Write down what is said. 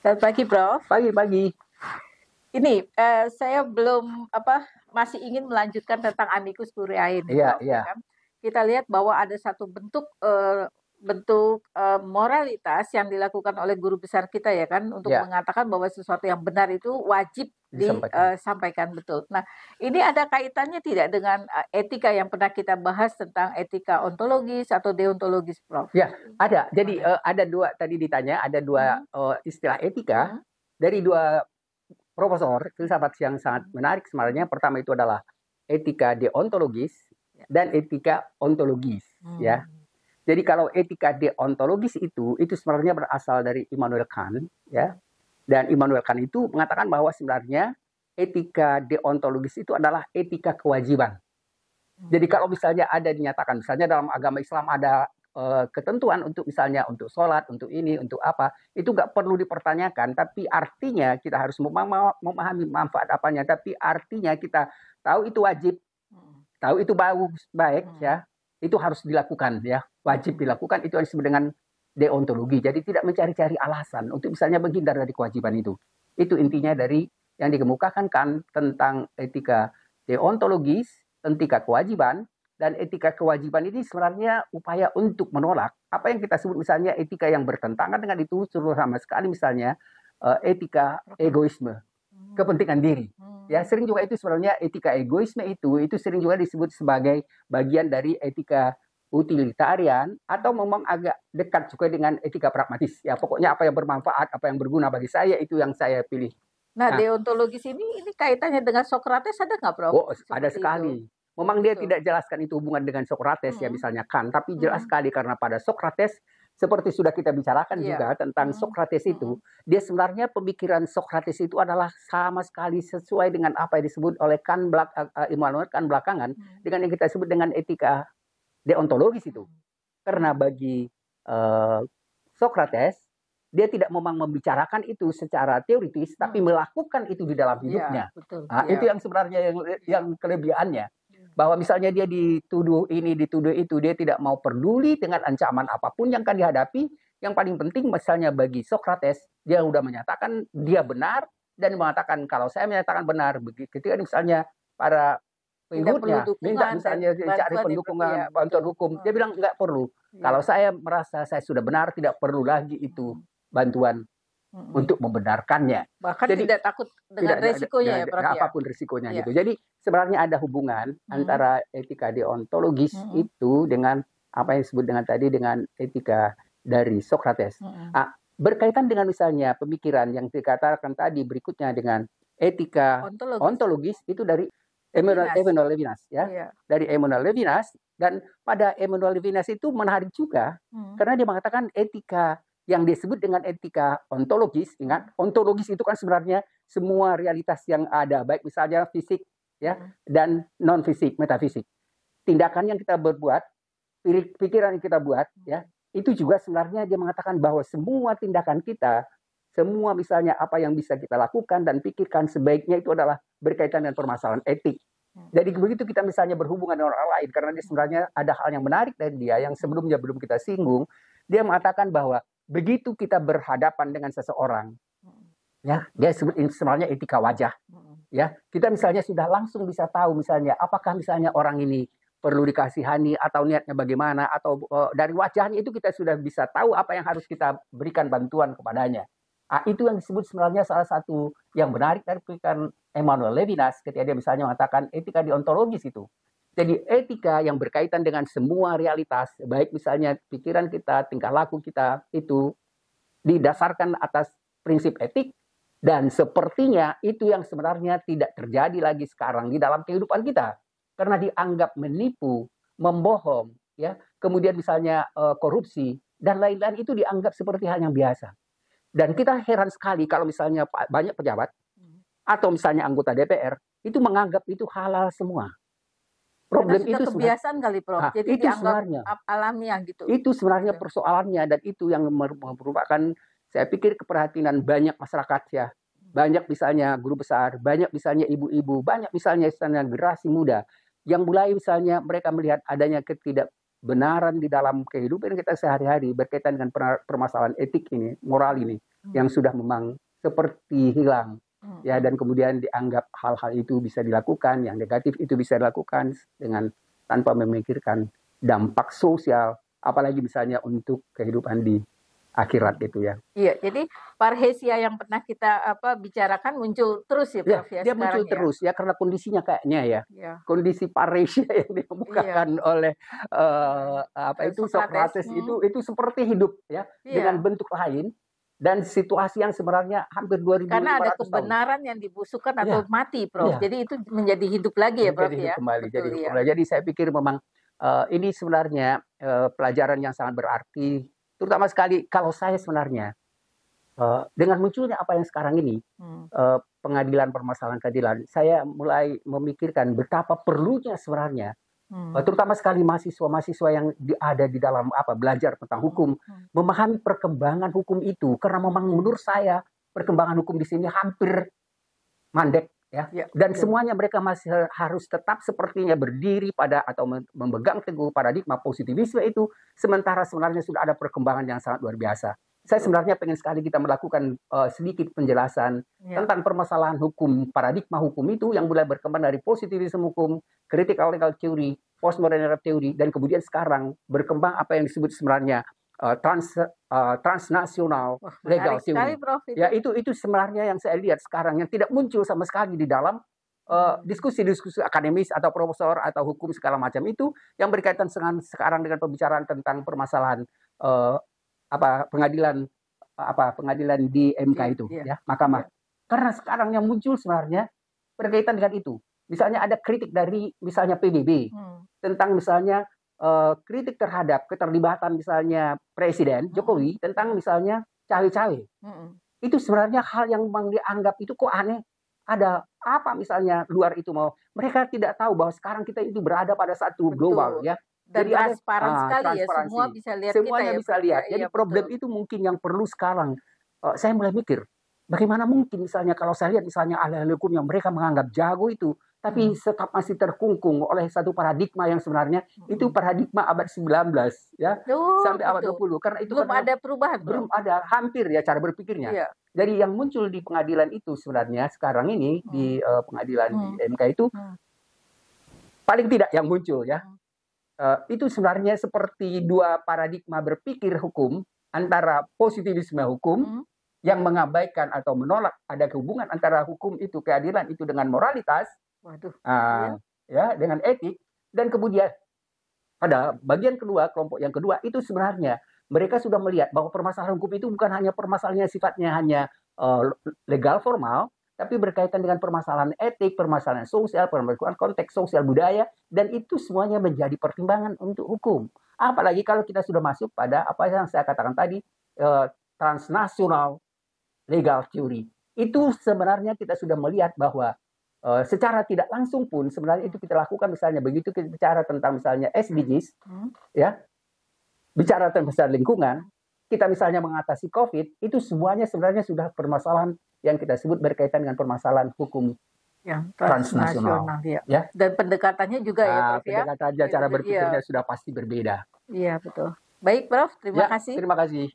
Selamat pagi, Prof. Pagi-pagi. Ini saya belum masih ingin melanjutkan tentang amicus curiae ini, Iya, Prof. iya. Kan? Kita lihat bahwa ada satu bentuk moralitas yang dilakukan oleh guru besar kita ya kan untuk Ya. mengatakan bahwa sesuatu yang benar itu wajib disampaikan, betul. Nah, ini ada kaitannya tidak dengan etika yang pernah kita bahas tentang etika ontologis atau deontologis, Prof? Ya, ada. Jadi ada dua tadi ditanya, ada dua istilah etika dari dua profesor filsafat yang sangat menarik sebenarnya. Pertama itu adalah etika deontologis dan etika ontologis, ya. Jadi kalau etika deontologis itu sebenarnya berasal dari Immanuel Kant, ya. Dan Immanuel Kant itu mengatakan bahwa sebenarnya etika deontologis itu adalah etika kewajiban. Jadi kalau misalnya ada dinyatakan, misalnya dalam agama Islam ada ketentuan untuk misalnya untuk sholat, untuk ini, untuk apa, itu nggak perlu dipertanyakan, tapi artinya kita harus memahami manfaat apanya, tapi artinya kita tahu itu wajib, tahu itu baik, ya, itu harus dilakukan, ya, wajib dilakukan, itu yang disebut dengan deontologi. Jadi tidak mencari-cari alasan untuk misalnya menghindar dari kewajiban itu. Itu intinya dari yang dikemukakan kan tentang etika deontologis, etika kewajiban. Dan etika kewajiban ini sebenarnya upaya untuk menolak apa yang kita sebut misalnya etika yang bertentangan dengan itu sama sekali, misalnya etika egoisme, kepentingan diri. Ya, sering juga itu sebenarnya etika egoisme itu sering juga disebut sebagai bagian dari etika utilitarian atau memang agak dekat juga dengan etika pragmatis. Ya, pokoknya apa yang bermanfaat, apa yang berguna bagi saya itu yang saya pilih. Nah, deontologis ini kaitannya dengan Socrates ada nggak, Prof? Oh, ada sekali. Itu. Memang dia tidak jelaskan itu hubungan dengan Socrates ya misalnya Kant, tapi jelas sekali karena pada Socrates seperti sudah kita bicarakan juga tentang Socrates itu, dia sebenarnya pemikiran Socrates itu adalah sama sekali sesuai dengan apa yang disebut oleh Immanuel Kant belakangan dengan yang kita sebut dengan etika deontologis itu. Karena bagi Socrates dia tidak memang membicarakan itu secara teoritis, tapi melakukan itu di dalam hidupnya. Ya, betul. Nah, itu yang sebenarnya yang kelebihannya. Bahwa misalnya dia dituduh ini, dituduh itu, dia tidak mau peduli dengan ancaman apapun yang akan dihadapi. Yang paling penting misalnya bagi Socrates, dia sudah menyatakan dia benar, dan mengatakan kalau saya menyatakan benar, ketika misalnya para pengikutnya minta misalnya cari pendukungan, bantuan hukum, dia bilang nggak perlu. Kalau saya merasa saya sudah benar, tidak perlu lagi itu bantuan untuk membenarkannya. Bahkan jadi, tidak takut dengan resikonya apapun risikonya gitu. Jadi sebenarnya ada hubungan antara etika deontologis itu dengan apa yang disebut dengan tadi dengan etika dari Socrates. Berkaitan dengan misalnya pemikiran yang dikatakan tadi berikutnya dengan etika ontologis itu dari Emmanuel Levinas, ya. Dari Emmanuel Levinas, dan pada Emmanuel Levinas itu menarik juga karena dia mengatakan etika yang disebut dengan etika ontologis. Ingat, ontologis itu kan sebenarnya semua realitas yang ada, baik misalnya fisik, ya, dan non fisik, metafisik. Tindakan yang kita berbuat, pikiran yang kita buat, ya, itu juga sebenarnya dia mengatakan bahwa semua tindakan kita, semua misalnya apa yang bisa kita lakukan dan pikirkan sebaiknya itu adalah berkaitan dengan permasalahan etik. Jadi begitu kita misalnya berhubungan dengan orang lain, karena dia sebenarnya ada hal yang menarik dari dia yang sebelumnya belum kita singgung, dia mengatakan bahwa begitu kita berhadapan dengan seseorang, ya, dia sebut sebenarnya etika wajah, ya. Kita misalnya sudah langsung bisa tahu misalnya apakah misalnya orang ini perlu dikasihani atau niatnya bagaimana, atau dari wajahnya itu kita sudah bisa tahu apa yang harus kita berikan bantuan kepadanya. Itu yang disebut sebenarnya salah satu yang menarik dari pikiran Emmanuel Levinas ketika dia misalnya mengatakan etika deontologis itu. Jadi etika yang berkaitan dengan semua realitas, baik misalnya pikiran kita, tingkah laku kita, itu didasarkan atas prinsip etik, dan sepertinya itu yang sebenarnya tidak terjadi lagi sekarang di dalam kehidupan kita. Karena dianggap menipu, membohong, ya, kemudian misalnya korupsi, dan lain-lain itu dianggap seperti hal yang biasa. Dan kita heran sekali kalau misalnya banyak pejabat, atau misalnya anggota DPR, itu menganggap itu halal semua. Problem itu kebiasaan kali, Prof. Jadi itu dianggap alamiah gitu. Itu sebenarnya persoalannya, dan itu yang merupakan, saya pikir, keprihatinan banyak masyarakat, ya. Banyak misalnya guru besar, banyak misalnya ibu-ibu, banyak misalnya generasi muda yang mulai misalnya mereka melihat adanya ketidakbenaran di dalam kehidupan kita sehari-hari berkaitan dengan permasalahan etik ini, moral ini. yang sudah memang seperti hilang. Ya, dan kemudian dianggap hal-hal itu bisa dilakukan, yang negatif itu bisa dilakukan dengan tanpa memikirkan dampak sosial, apalagi misalnya untuk kehidupan di akhirat gitu ya. Iya, jadi parhesia yang pernah kita bicarakan muncul terus ya Prof ya. Dia muncul terus ya karena kondisinya kayaknya ya. Kondisi parhesia yang dikemukakan oleh Socrates itu seperti hidup ya dengan bentuk lain dan situasi yang sebenarnya hampir 2500 tahun. Karena ada kebenaran yang dibusukan atau mati Prof. Jadi itu menjadi hidup lagi ya Prof ya. Kembali. Jadi saya pikir memang ini sebenarnya pelajaran yang sangat berarti. Terutama sekali kalau saya sebenarnya dengan munculnya apa yang sekarang ini pengadilan permasalahan keadilan, saya mulai memikirkan betapa perlunya sebenarnya terutama sekali mahasiswa-mahasiswa yang ada di dalam belajar tentang hukum, memahami perkembangan hukum itu karena memang menurut saya perkembangan hukum di sini hampir mandek. Dan semuanya mereka masih harus tetap sepertinya berdiri pada atau memegang teguh paradigma positivisme itu, sementara sebenarnya sudah ada perkembangan yang sangat luar biasa. Saya sebenarnya pengen sekali kita melakukan sedikit penjelasan tentang permasalahan hukum, paradigma hukum itu yang mulai berkembang dari positivisme hukum, critical legal theory, postmodern era theory, dan kemudian sekarang berkembang apa yang disebut sebenarnya transnasional legal theory. Ya, itu sebenarnya yang saya lihat sekarang yang tidak muncul sama sekali di dalam diskusi-diskusi akademis atau profesor atau hukum segala macam itu yang berkaitan dengan sekarang dengan pembicaraan tentang permasalahan pengadilan di MK itu ya, mahkamah. Karena sekarang yang muncul sebenarnya berkaitan dengan itu. Misalnya ada kritik dari misalnya PBB tentang misalnya kritik terhadap keterlibatan misalnya Presiden Jokowi tentang misalnya cawe-cawe. Itu sebenarnya hal yang memang dianggap itu kok aneh. Ada apa misalnya luar itu mau. Mereka tidak tahu bahwa sekarang kita itu berada pada satu global ya. Dan jadi transparan sekali ya, semua bisa lihat. Semuanya kita bisa lihat. Jadi problem itu mungkin yang perlu sekarang. Saya mulai mikir, bagaimana mungkin misalnya kalau saya lihat misalnya ahli-ahli hukum yang mereka menganggap jago itu, tapi tetap masih terkungkung oleh satu paradigma yang sebenarnya itu paradigma abad 19 ya sampai abad 20. Karena itu belum ada perubahan. Belum ada, hampir ya cara berpikirnya. Jadi yang muncul di pengadilan itu sebenarnya sekarang ini di pengadilan di MK itu paling tidak yang muncul ya. Itu sebenarnya seperti dua paradigma berpikir hukum antara positivisme hukum yang mengabaikan atau menolak ada hubungan antara hukum itu, keadilan itu dengan moralitas, ya dengan etik, dan kemudian pada bagian kedua, kelompok yang kedua itu sebenarnya mereka sudah melihat bahwa permasalahan hukum itu bukan hanya permasalahan sifatnya hanya legal formal, tapi berkaitan dengan permasalahan etik, permasalahan sosial, permasalahan konteks sosial budaya, dan itu semuanya menjadi pertimbangan untuk hukum. Apalagi kalau kita sudah masuk pada apa yang saya katakan tadi, transnasional legal theory. Itu sebenarnya kita sudah melihat bahwa secara tidak langsung pun sebenarnya itu kita lakukan misalnya begitu kita bicara tentang misalnya SDGs, ya, bicara tentang lingkungan, kita misalnya mengatasi COVID, itu semuanya sebenarnya sudah permasalahan yang kita sebut berkaitan dengan permasalahan hukum yang transnasional. Ya. Dan pendekatannya juga ya Prof ya. Pendekatannya, cara berpikirnya sudah pasti berbeda. Iya betul. Baik Prof, terima kasih. Terima kasih.